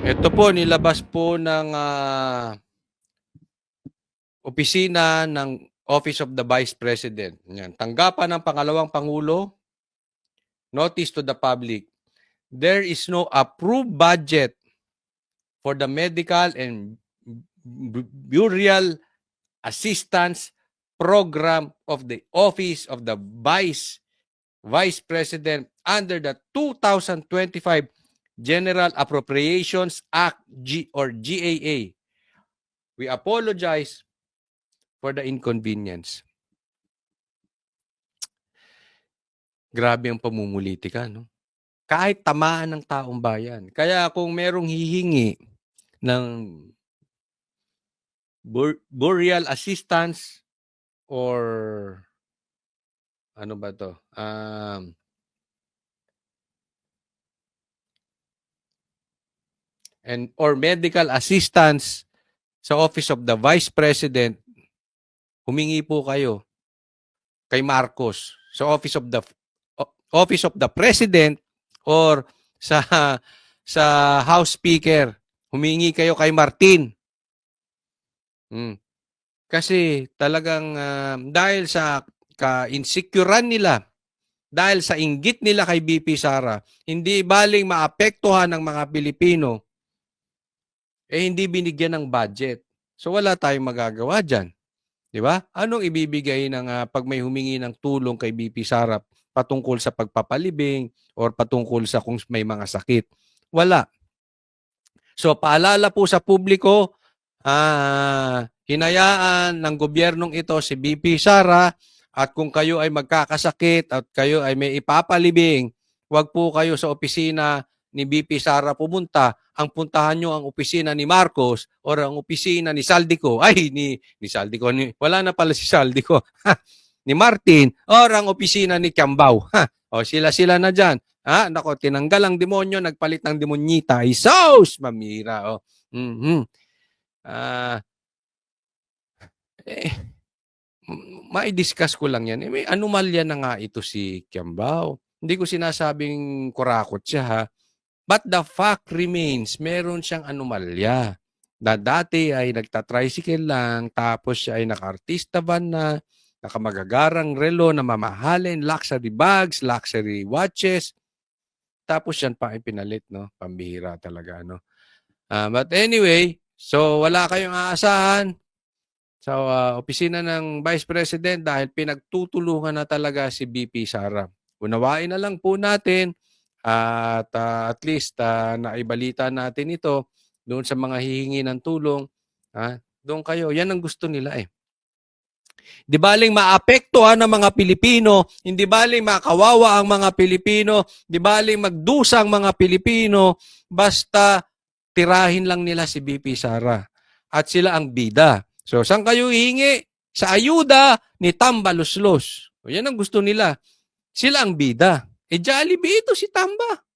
Ito po, nilabas po ng opisina ng Office of the Vice President. Yan. Tanggapan ng pangalawang Pangulo, notice to the public. There is no approved budget for the medical and burial assistance program of the Office of the Vice President under the 2025 General Appropriations Act or GAA. We apologize for the inconvenience. Grabe ang pamumulitika, no? Kahit tamaan ng taong bayan. Kaya kung merong hihingi ng burial assistance or ano ba to? Or medical assistance sa Office of the Vice President, humingi po kayo kay Marcos sa Office of the President or sa House Speaker. Humingi kayo kay Martin. Kasi talagang dahil sa ka-insecurean nila, dahil sa inggit nila kay BP Sara, hindi baling maapektuhan ng mga Pilipino, hindi binigyan ng budget. So wala tayong magagawa dyan. Di ba? Anong ibibigay ng pag may humingi ng tulong kay BP Sara patungkol sa pagpapalibing or patungkol sa kung may mga sakit? Wala. So paalala po sa publiko, hinayaan ng gobyernong ito si BP Sara at kung kayo ay magkakasakit at kayo ay may ipapalibing, huwag po kayo sa opisina ni BP Sara pumunta. Ang puntahan nyo ang opisina ni Marcos or ang opisina ni Saldico. Ay, ni Saldico. Wala na pala si Saldico. Ni Martin or ang opisina ni Kiambao. O sila na dyan. Nako, tinanggal ang demonyo, nagpalit ng demonyita. Isos! Mamira. O. Mai-discuss ko lang yan. May anomalya na nga ito si Kiambao. Hindi ko sinasabing kurakot siya, ha. But the fact remains, meron siyang anomalya. Na dati ay nagtatricycle lang, tapos siya ay naka-artista van na, nakamagagarang relo na mamahalin, luxury bags, luxury watches. Tapos yan pa ay pinalit, no? Pambihira talaga, no? But anyway, so wala kayong aasahan sa opisina ng Vice President dahil pinagtutulungan na talaga si BP Sara. Unawain na lang po natin at least naibalita natin ito doon sa mga hihingi ng tulong. Doon kayo. Yan ang gusto nila eh. Di baling maapektuhan ng mga Pilipino, hindi baling makawawa ang mga Pilipino, di baling magdusa ang mga Pilipino, basta tirahin lang nila si BP Sara. At sila ang bida. So, saan kayo hihingi? Sa ayuda ni Tamba Luslos. O, yan ang gusto nila. Sila ang bida. Jollibee ito si Tamba.